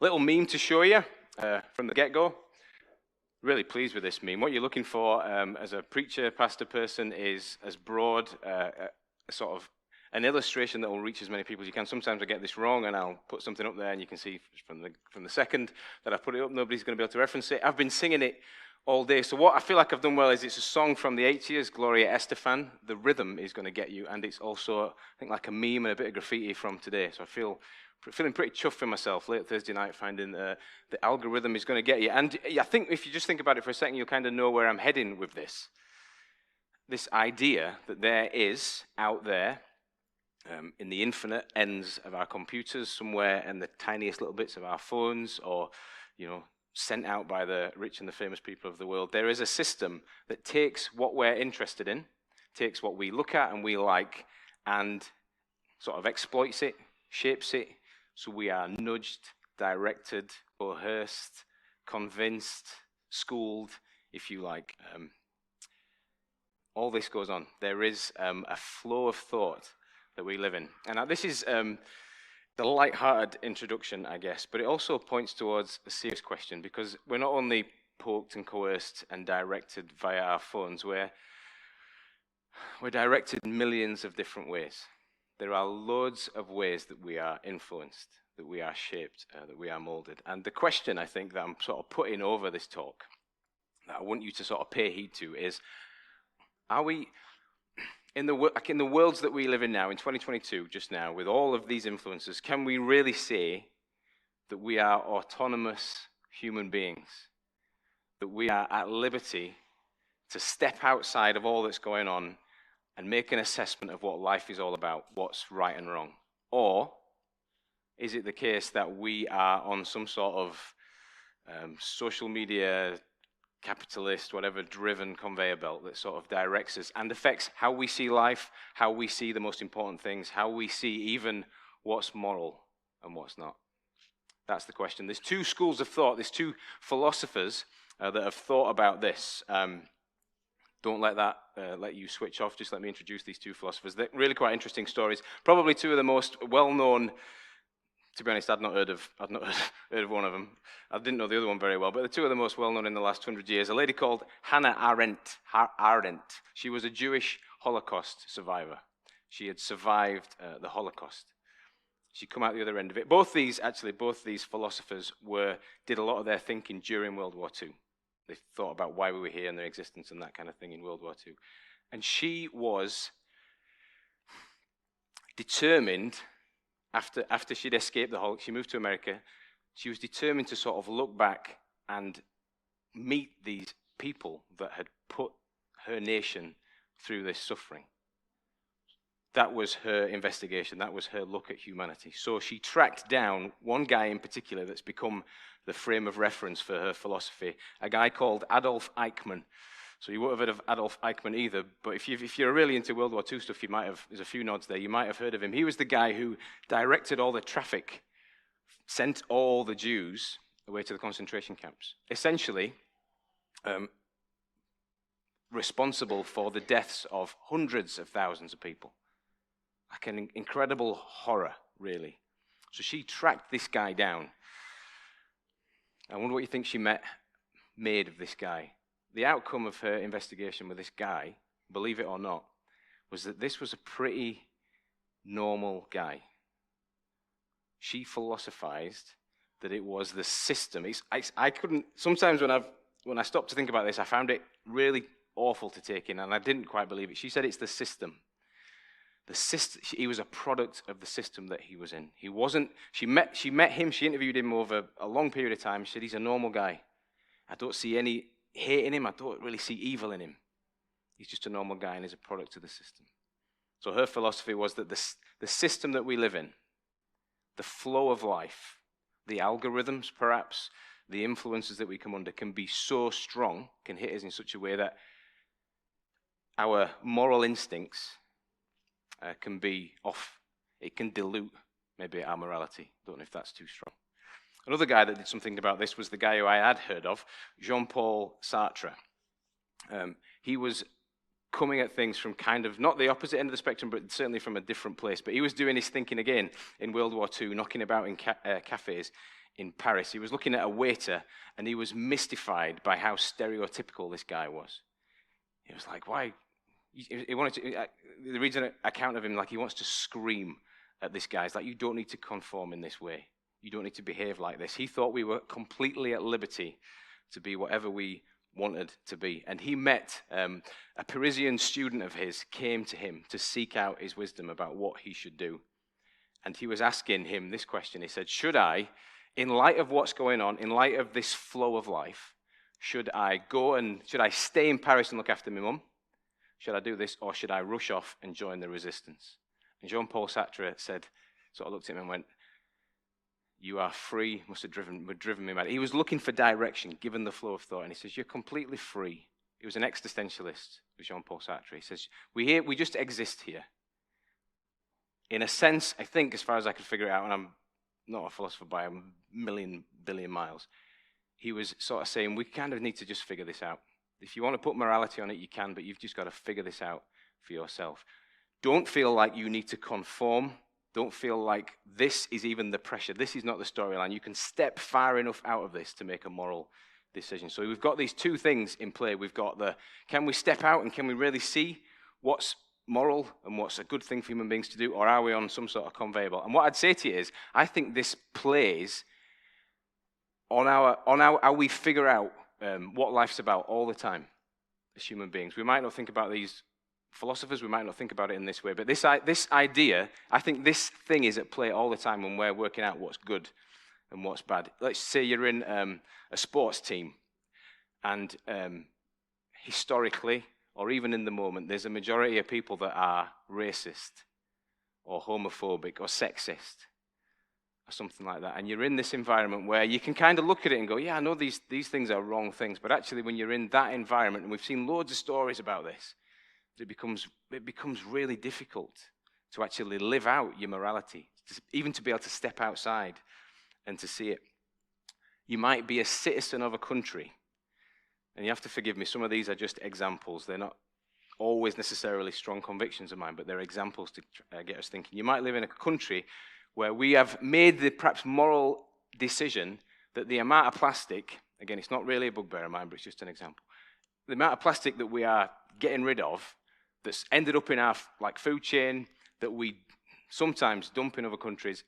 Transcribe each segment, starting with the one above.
Little meme to show you from the get-go. Really pleased with this meme. What you're looking for as a preacher, pastor person is as broad, sort of an illustration that will reach as many people as you can. Sometimes I get this wrong and I'll put something up there and you can see from the second that I put it up, nobody's going to be able to reference it. I've been singing it all day. So what I feel like I've done well is it's a song from the 80s, Gloria Estefan. The rhythm is going to get you, and it's also, I think, like a meme and a bit of graffiti from today. So I feeling pretty chuffed for myself late Thursday night, finding the algorithm is going to get you. And I think if you just think about it for a second, you'll kind of know where I'm heading with this. This idea that there is out there in the infinite ends of our computers, somewhere in the tiniest little bits of our phones, or, you know, sent out by the rich and the famous people of the world, there is a system that takes what we're interested in, takes what we look at and we like, and sort of exploits it, shapes it, so we are nudged, directed, coerced, convinced, schooled, if you like. All this goes on. There is a flow of thought that we live in. And this is the light-hearted introduction, I guess, but it also points towards a serious question, because we're not only poked and coerced and directed via our phones, we're directed in millions of different ways. There are loads of ways that we are influenced, that we are shaped, that we are molded. And the question, I think, that I'm sort of putting over this talk, that I want you to sort of pay heed to, is, are we, in the worlds that we live in now, in 2022, just now, with all of these influences, can we really say that we are autonomous human beings? That we are at liberty to step outside of all that's going on and make an assessment of what life is all about, what's right and wrong? Or is it the case that we are on some sort of social media, capitalist, whatever, driven conveyor belt that sort of directs us and affects how we see life, how we see the most important things, how we see even what's moral and what's not? That's the question. There's two schools of thought, there's two philosophers that have thought about this. Don't let that let you switch off. Just let me introduce these two philosophers. They're really quite interesting stories. Probably two of the most well-known. To be honest, I'd not heard of one of them. I didn't know the other one very well, but the two of the most well-known in the last 100 years. A lady called Hannah Arendt. She was a Jewish Holocaust survivor. She had survived the Holocaust. She'd come out the other end of it. Both these philosophers did a lot of their thinking during World War II. They thought about why we were here and their existence and that kind of thing in World War II. And she was determined, after she'd escaped the Holocaust, she moved to America, she was determined to sort of look back and meet these people that had put her nation through this suffering. That was her investigation. That was her look at humanity. So she tracked down one guy in particular that's become the frame of reference for her philosophy, a guy called Adolf Eichmann. So you won't have heard of Adolf Eichmann either, but if you're really into World War II stuff, there's a few nods there, you might have heard of him. He was the guy who directed all the traffic, sent all the Jews away to the concentration camps. Essentially, responsible for the deaths of hundreds of thousands of people. Like an incredible horror, really. So she tracked this guy down. I wonder what you think she made of this guy. The outcome of her investigation with this guy, believe it or not, was that this was a pretty normal guy. She philosophized that it was the system. I couldn't, sometimes when I stopped to think about this, I found it really awful to take in, and I didn't quite believe it. She said it's the system. He was a product of the system that he was in. He wasn't, she met him, she interviewed him over a long period of time. She said, he's a normal guy. I don't see any hate in him. I don't really see evil in him. He's just a normal guy and is a product of the system. So her philosophy was that the system that we live in, the flow of life, the algorithms perhaps, the influences that we come under can be so strong, can hit us in such a way that our moral instincts can be off. It can dilute maybe our morality. Don't know if that's too strong. Another guy that did something about this was the guy who I had heard of, Jean-Paul Sartre. He was coming at things from kind of not the opposite end of the spectrum, but certainly from a different place. But he was doing his thinking again in World War II, knocking about in cafes in Paris. He was looking at a waiter, and he was mystified by how stereotypical this guy was. He was like, why? He wanted to, the reason account of him, like he wants to scream at this guy. It's like, you don't need to conform in this way. You don't need to behave like this. He thought we were completely at liberty to be whatever we wanted to be. And he met a Parisian student of his, came to him to seek out his wisdom about what he should do. And he was asking him this question. He said, should I, in light of what's going on, in light of this flow of life, should I stay in Paris and look after my mum? Should I do this, or should I rush off and join the resistance? And Jean-Paul Sartre said, sort of looked at him and went, you are free, must have driven me mad. He was looking for direction, given the flow of thought, and he says, you're completely free. He was an existentialist, Jean-Paul Sartre. He says, we just exist here. In a sense, I think, as far as I could figure it out, and I'm not a philosopher by a billion miles, he was sort of saying, we kind of need to just figure this out. If you want to put morality on it, you can, but you've just got to figure this out for yourself. Don't feel like you need to conform. Don't feel like this is even the pressure. This is not the storyline. You can step far enough out of this to make a moral decision. So we've got these two things in play. We've got can we step out and can we really see what's moral and what's a good thing for human beings to do, or are we on some sort of conveyor belt? And what I'd say to you is, I think this plays on how we figure out what life's about all the time as human beings. We might not think about these philosophers, we might not think about it in this way, but this idea, I think this thing is at play all the time when we're working out what's good and what's bad. Let's say you're in a sports team, and historically, or even in the moment, there's a majority of people that are racist or homophobic or sexist or something like that. And you're in this environment where you can kind of look at it and go, yeah, I know these things are wrong things, but actually when you're in that environment, and we've seen loads of stories about this, it becomes really difficult to actually live out your morality, even to be able to step outside and to see it. You might be a citizen of a country, and you have to forgive me, some of these are just examples. They're not always necessarily strong convictions of mine, but they're examples to get us thinking. You might live in a country where we have made the perhaps moral decision that the amount of plastic, again, it's not really a bugbear of mine, but it's just an example, the amount of plastic that we are getting rid of that's ended up in our food chain that we sometimes dump in other countries,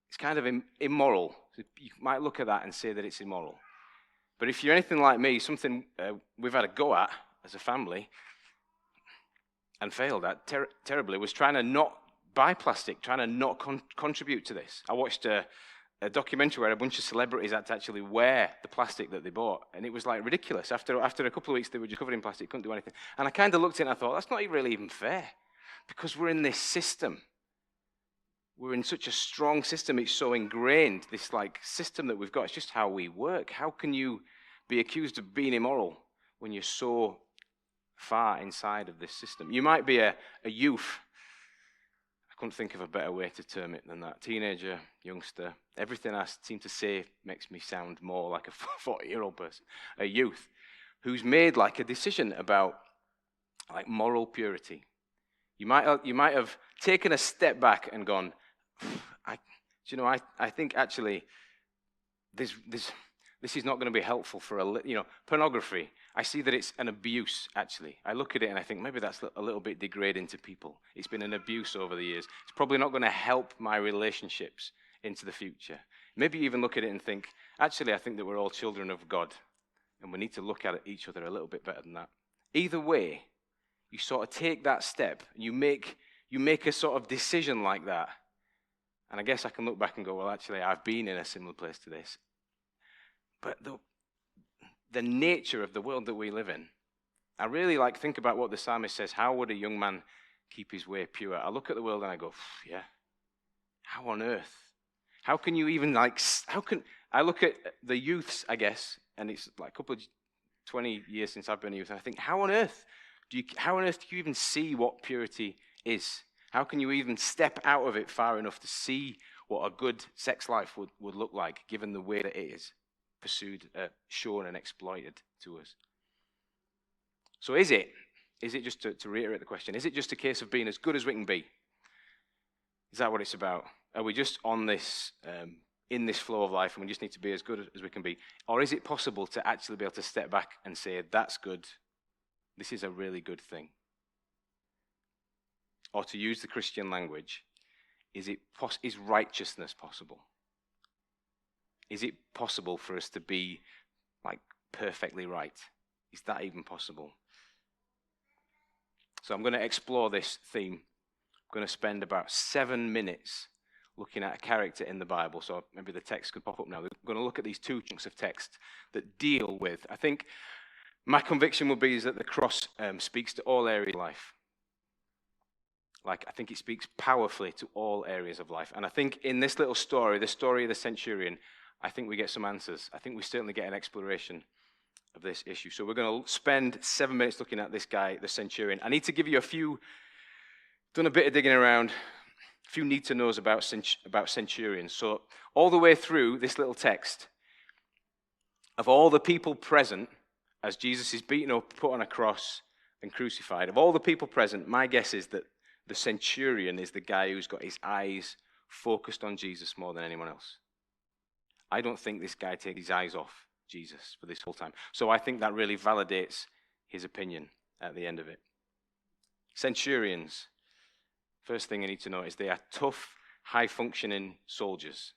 it's kind of immoral. You might look at that and say that it's immoral. But if you're anything like me, something we've had a go at as a family and failed at terribly was trying to not buy plastic, trying to not contribute to this. I watched a documentary where a bunch of celebrities had to actually wear the plastic that they bought, and it was like ridiculous. After a couple of weeks, they were just covered in plastic, couldn't do anything. And I kind of looked at it and I thought, that's not really even fair, because we're in this system. We're in such a strong system. It's so ingrained, this system that we've got. It's just how we work. How can you be accused of being immoral when you're so far inside of this system? You might be a youth. I couldn't think of a better way to term it than that. Teenager, youngster. Everything I seem to say makes me sound more like a 40-year-old person. A youth who's made a decision about moral purity. You might have taken a step back and gone, I think actually this is not going to be helpful for pornography. I see that it's an abuse, actually. I look at it and I think maybe that's a little bit degrading to people. It's been an abuse over the years. It's probably not going to help my relationships into the future. Maybe you even look at it and think, actually, I think that we're all children of God, and we need to look at each other a little bit better than that. Either way, you sort of take that step, and you make a sort of decision like that. And I guess I can look back and go, well, actually, I've been in a similar place to this. But the nature of the world that we live in, I really think about what the psalmist says, how would a young man keep his way pure? I look at the world and I go, yeah, how on earth? How can you even I look at the youths, I guess, and it's a couple of 20 years since I've been a youth, and I think, how on earth do you even see what purity is? How can you even step out of it far enough to see what a good sex life would look like, given the way that it is pursued, shown and exploited to us? So is it Is it just, to reiterate the question, is it just a case of being as good as we can be? Is that what it's about? Are we just on this, in this flow of life, and we just need to be as good as we can be? Or is it possible to actually be able to step back and say, that's good, this is a really good thing? Or to use the Christian language, is righteousness possible? Is it possible for us to be like perfectly right? Is that even possible? So I'm going to explore this theme. I'm going to spend about 7 minutes looking at a character in the Bible. So maybe the text could pop up now. We're going to look at these 2 chunks of text that deal with, I think my conviction would be is that the cross speaks to all areas of life. Like, I think it speaks powerfully to all areas of life. And I think in this little story, the story of the centurion, I think we get some answers. I think we certainly get an exploration of this issue. So we're going to spend 7 minutes looking at this guy, the centurion. I need to give you done a bit of digging around, a few need-to-knows about centurions. So all the way through this little text, of all the people present, as Jesus is beaten up, put on a cross, and crucified, of all the people present, my guess is that the centurion is the guy who's got his eyes focused on Jesus more than anyone else. I don't think this guy takes his eyes off Jesus for this whole time. So I think that really validates his opinion at the end of it. Centurions, first thing you need to know is they are tough, high-functioning soldiers.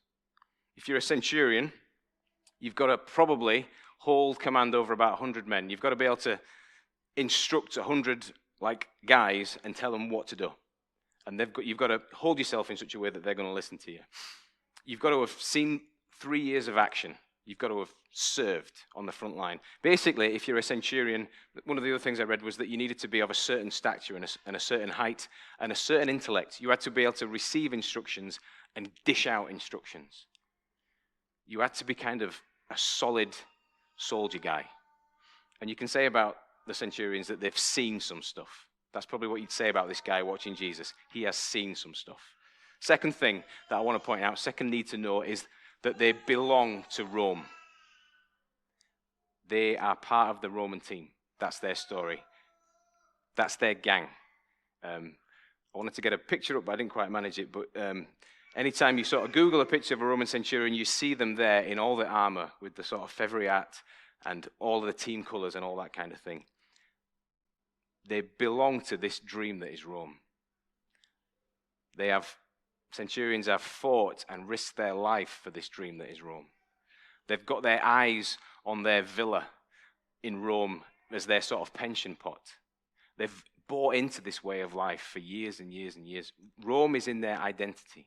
If you're a centurion, you've got to probably hold command over about 100 men. You've got to be able to instruct 100 guys and tell them what to do. And you've got to hold yourself in such a way that they're going to listen to you. You've got to have seen 3 years of action. You've got to have served on the front line. Basically, if you're a centurion, one of the other things I read was that you needed to be of a certain stature and a certain height and a certain intellect. You had to be able to receive instructions and dish out instructions. You had to be kind of a solid soldier guy. And you can say about the centurions that they've seen some stuff. That's probably what you'd say about this guy watching Jesus. He has seen some stuff. Second thing that I want to point out, second need to know, is that they belong to Rome. They are part of the Roman team. That's their story. That's their gang. I wanted to get a picture up, but I didn't quite manage it. But anytime you sort of Google a picture of a Roman centurion, you see them there in all the armor with the sort of feathery hat and all of the team colors and all that kind of thing. They belong to this dream that is Rome. Centurions have fought and risked their life for this dream that is Rome. They've got their eyes on their villa in Rome as their sort of pension pot. They've bought into this way of life for years and years and years. Rome is in their identity.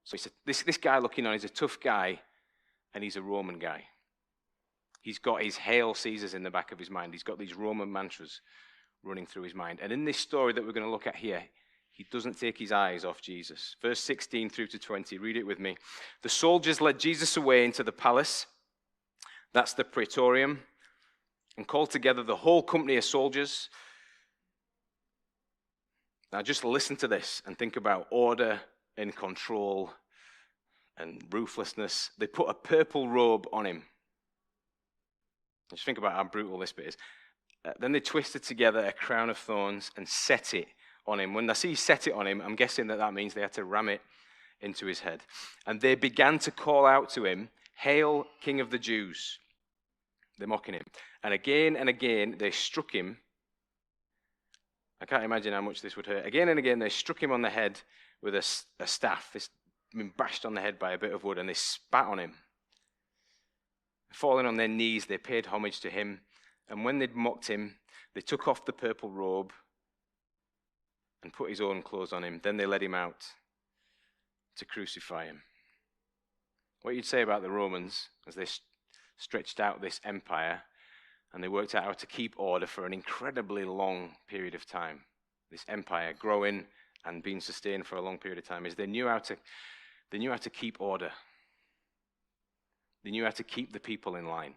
So this guy looking on is a tough guy, and he's a Roman guy. He's got his Hail Caesars in the back of his mind. He's got these Roman mantras running through his mind. And in this story that we're going to look at here, he doesn't take his eyes off Jesus. Verse 16 through to 20, read it with me. The soldiers led Jesus away into the palace, that's the praetorium, and called together the whole company of soldiers. Now just listen to this and think about order and control and ruthlessness. They put a purple robe on him. Just think about how brutal this bit is. Then they twisted together a crown of thorns and set it on him. When I see set it on him, I'm guessing that means they had to ram it into his head. And they began to call out to him, "Hail, King of the Jews." They're mocking him. And again, they struck him. I can't imagine how much this would hurt. Again and again, they struck him on the head with a staff. This been bashed on the head by a bit of wood, and they spat on him. Falling on their knees, they paid homage to him. And when they'd mocked him, they took off the purple robe and put his own clothes on him. Then they led him out to crucify him. What you'd say about the Romans as they stretched out this empire and they worked out how to keep order for an incredibly long period of time. This empire growing and being sustained for a long period of time is they knew how to keep order. They knew how to keep the people in line.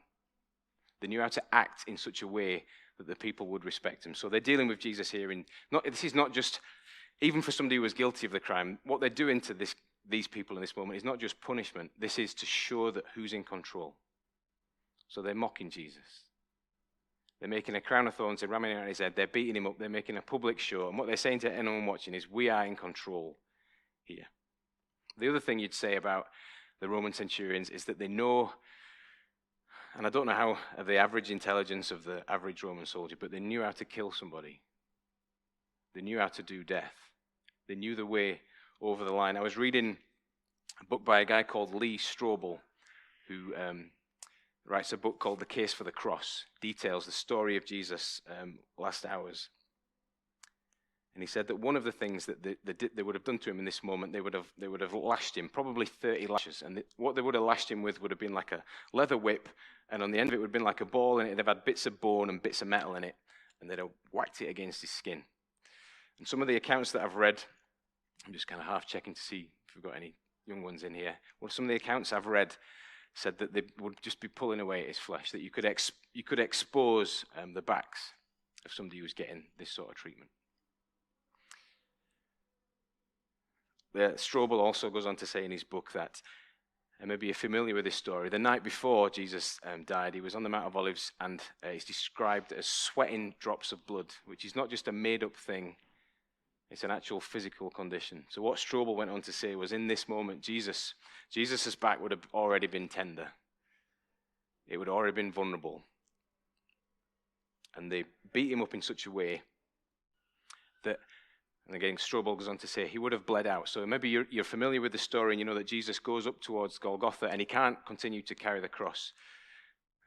They knew how to act in such a way that the people would respect him. So they're dealing with Jesus here. This is not just, even for somebody who was guilty of the crime, what they're doing to these people in this moment is not just punishment. This is to show that who's in control. So they're mocking Jesus. They're making a crown of thorns, they're ramming it on his head, they're beating him up, they're making a public show. And what they're saying to anyone watching is, we are in control here. The other thing you'd say about the Roman centurions is that they know, and I don't know how the average intelligence of the average Roman soldier, but they knew how to kill somebody. They knew how to do death. They knew the way over the line. I was reading a book by a guy called Lee Strobel, who writes a book called The Case for the Cross, details the story of Jesus' last hours. And he said that one of the things that they would have done to him in this moment, they would have lashed him, probably 30 lashes. And what they would have lashed him with would have been like a leather whip, and on the end of it would have been like a ball, and they've had bits of bone and bits of metal in it, and they'd have whacked it against his skin. And some of the accounts that I've read, I'm just kind of half checking to see if we've got any young ones in here. Well, some of the accounts I've read said that they would just be pulling away at his flesh, that you could expose the backs of somebody who was getting this sort of treatment. Strobel also goes on to say in his book that, and maybe you're familiar with this story, the night before Jesus died, he was on the Mount of Olives, and he's described as sweating drops of blood, which is not just a made-up thing, it's an actual physical condition. So what Strobel went on to say was, in this moment, Jesus' back would have already been tender. It would have already been vulnerable. And they beat him up in such a way that, and again, Strobel goes on to say, he would have bled out. So maybe you're familiar with the story, and you know that Jesus goes up towards Golgotha, and he can't continue to carry the cross.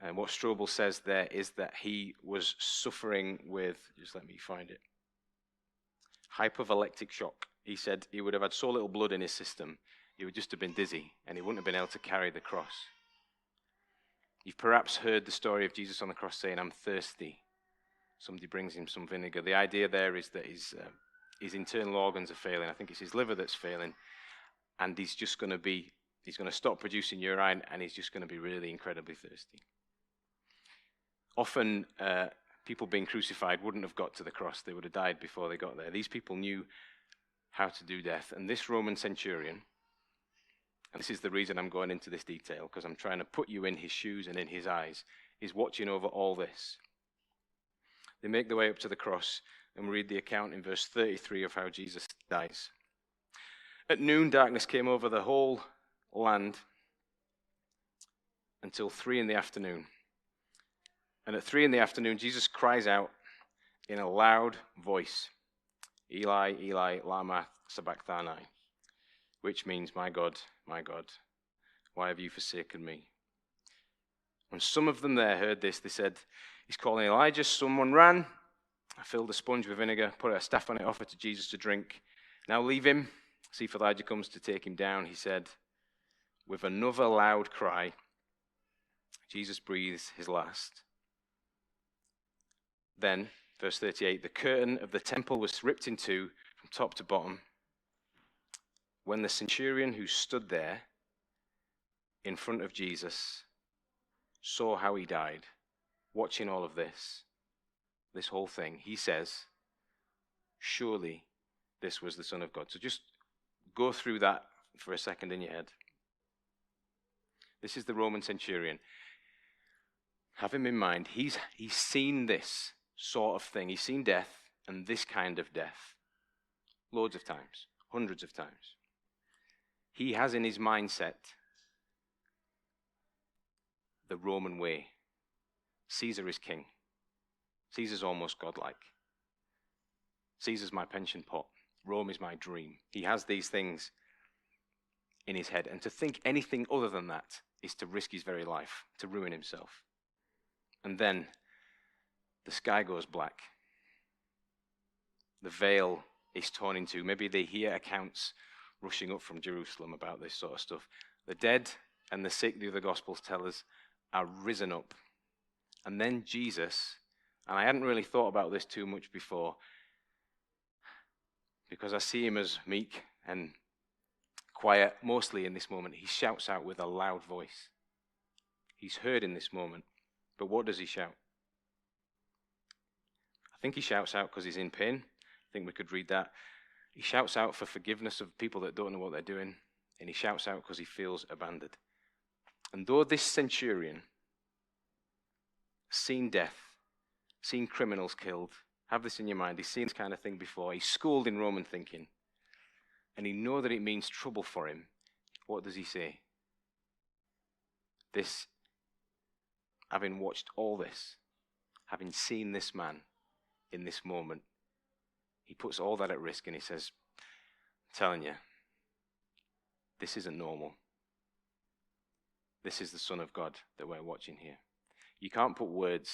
And what Strobel says there is that he was suffering with, just let me find it, hypovolemic shock. He said he would have had so little blood in his system, he would just have been dizzy, and he wouldn't have been able to carry the cross. You've perhaps heard the story of Jesus on the cross saying, I'm thirsty. Somebody brings him some vinegar. The idea there is that his internal organs are failing. I think it's his liver that's failing, and he's going to stop producing urine, and he's just going to be really incredibly thirsty. Often, people being crucified wouldn't have got to the cross. They would have died before they got there. These people knew how to do death. And this Roman centurion, and this is the reason I'm going into this detail, because I'm trying to put you in his shoes and in his eyes, is watching over all this. They make their way up to the cross, and we read the account in verse 33 of how Jesus dies. At noon, darkness came over the whole land until 3 p.m. And at 3 p.m, Jesus cries out in a loud voice, Eli, Eli, lama sabachthani, which means, my God, why have you forsaken me? When some of them there heard this, they said, he's calling Elijah. Someone ran, filled a sponge with vinegar, put a staff on it, offered to Jesus to drink. Now leave him, see if Elijah comes to take him down, he said. With another loud cry, Jesus breathes his last. Then, verse 38, the curtain of the temple was ripped in two from top to bottom. When the centurion who stood there in front of Jesus saw how he died, watching all of this whole thing, he says, surely this was the Son of God. So just go through that for a second in your head. This is the Roman centurion. Have him in mind. He's seen this sort of thing. He's seen death, and this kind of death, loads of times, hundreds of times. He has in his mindset the Roman way. Caesar is king. Caesar's almost godlike. Caesar's my pension pot. Rome is my dream. He has these things in his head, and to think anything other than that is to risk his very life, to ruin himself. And then the sky goes black. The veil is torn in two. Maybe they hear accounts rushing up from Jerusalem about this sort of stuff. The dead and the sick, the other Gospels tell us, are risen up. And then Jesus, and I hadn't really thought about this too much before, because I see him as meek and quiet, mostly in this moment. He shouts out with a loud voice. He's heard in this moment. But what does he shout? I think he shouts out because he's in pain. I think we could read that. He shouts out for forgiveness of people that don't know what they're doing. And he shouts out because he feels abandoned. And though this centurion seen death seen criminals killed. Have this in your mind. He's seen this kind of thing before. He's schooled in Roman thinking. And he knows that it means trouble for him. What does he say? This, having watched all this, having seen this man in this moment, he puts all that at risk and he says, I'm telling you, this isn't normal. This is the Son of God that we're watching here. You can't put words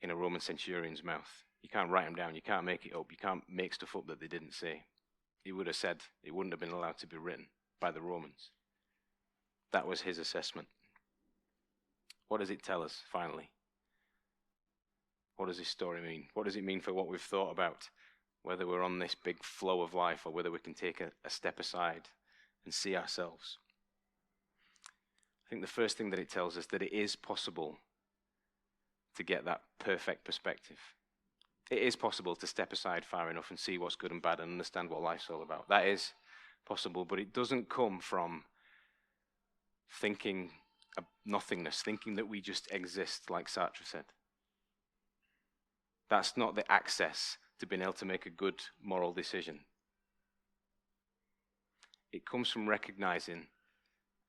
in a Roman centurion's mouth. You can't write them down. You can't make it up. You can't make stuff up that they didn't say. He would have said it wouldn't have been allowed to be written by the Romans. That was his assessment. What does it tell us, finally? What does this story mean? What does it mean for what we've thought about? Whether we're on this big flow of life or whether we can take a step aside and see ourselves. I think the first thing that it tells us that it is possible to get that perfect perspective. It is possible to step aside far enough and see what's good and bad and understand what life's all about. That is possible, but it doesn't come from thinking nothingness, thinking that we just exist, like Sartre said. That's not the access to being able to make a good moral decision. It comes from recognizing,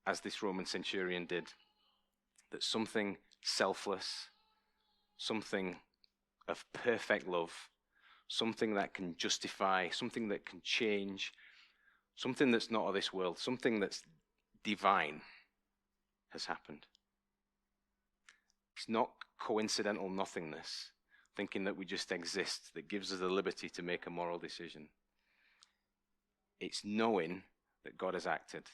as this Roman centurion did, that something selfless, something of perfect love, something that can justify, something that can change, something that's not of this world, something that's divine has happened. It's not coincidental nothingness, thinking that we just exist, that gives us the liberty to make a moral decision. It's knowing that God has acted.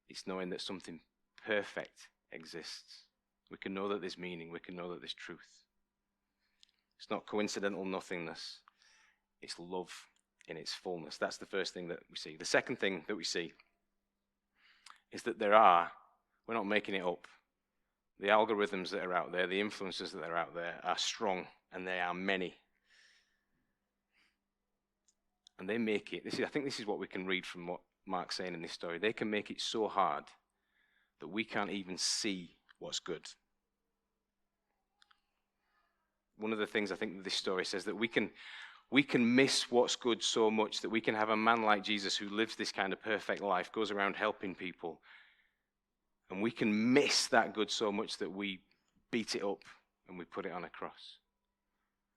It's knowing that something perfect exists. We can know that there's meaning. We can know that there's truth. It's not coincidental nothingness. It's love in its fullness. That's the first thing that we see. The second thing that we see is that we're not making it up. The algorithms that are out there, the influences that are out there are strong, and they are many. And they make it, I think this is what we can read from what Mark's saying in this story. They can make it so hard that we can't even see what's good. One of the things I think that this story says, that we can miss what's good so much that we can have a man like Jesus who lives this kind of perfect life, goes around helping people, and we can miss that good so much that we beat it up and we put it on a cross.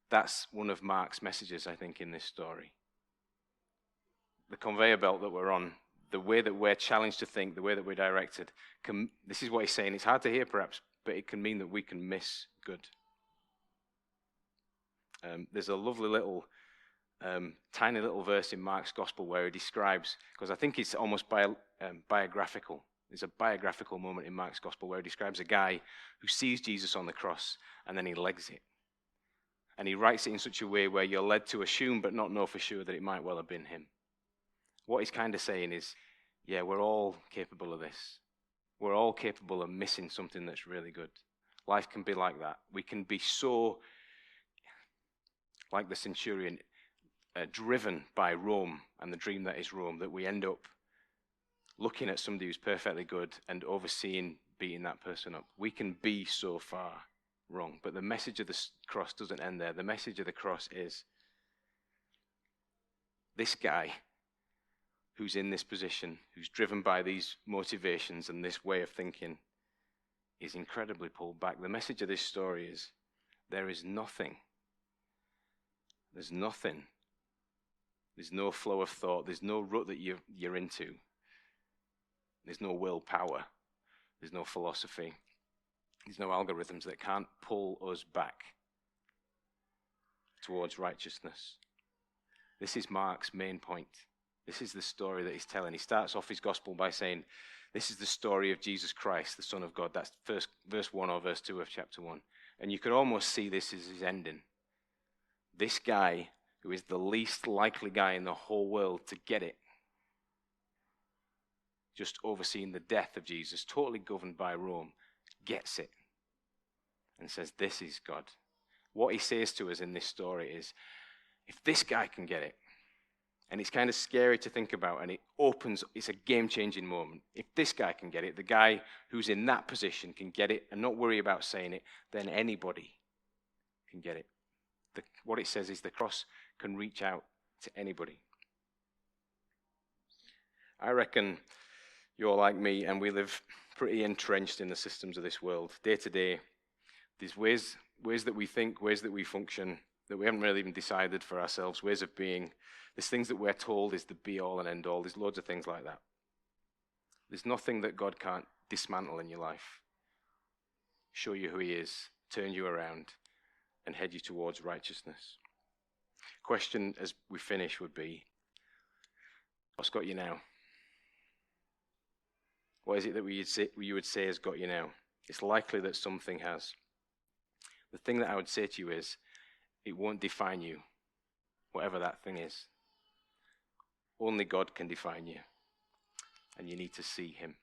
That's one of Mark's messages, I think, in this story. The conveyor belt that we're on, the way that we're challenged to think, the way that we're directed, this is what he's saying. It's hard to hear perhaps, but it can mean that we can miss good. There's a lovely little, tiny little verse in Mark's gospel where he describes, because I think it's almost biographical. There's a biographical moment in Mark's gospel where he describes a guy who sees Jesus on the cross and then he legs it. And he writes it in such a way where you're led to assume but not know for sure that it might well have been him. What he's kind of saying is, yeah, we're all capable of this. We're all capable of missing something that's really good. Life can be like that. We can be so, like the centurion, driven by Rome and the dream that is Rome, that we end up looking at somebody who's perfectly good and overseeing beating that person up. We can be so far wrong. But the message of the cross doesn't end there. The message of the cross is this guy who's in this position, who's driven by these motivations and this way of thinking, is incredibly pulled back. The message of this story is there is nothing. There's nothing. There's no flow of thought. There's no rut that you're into. There's no willpower. There's no philosophy. There's no algorithms that can't pull us back towards righteousness. This is Mark's main point. This is the story that he's telling. He starts off his gospel by saying, this is the story of Jesus Christ, the Son of God. That's verse 1 or verse 2 of chapter 1. And you could almost see this as his ending. This guy, who is the least likely guy in the whole world to get it, just overseeing the death of Jesus, totally governed by Rome, gets it and says, this is God. What he says to us in this story is, if this guy can get it, and it's kind of scary to think about, and it's a game-changing moment. If this guy can get it, the guy who's in that position can get it and not worry about saying it, then anybody can get it. What it says is the cross can reach out to anybody. I reckon you're like me, and we live pretty entrenched in the systems of this world. Day to day, there's ways that we think, ways that we function, that we haven't really even decided for ourselves, ways of being. There's things that we're told is the be-all and end-all. There's loads of things like that. There's nothing that God can't dismantle in your life, show you who he is, turn you around, and head you towards righteousness. Question as we finish would be, what's got you now? What is it that you would say has got you now? It's likely that something has. The thing that I would say to you is, it won't define you, whatever that thing is. Only God can define you, and you need to see him.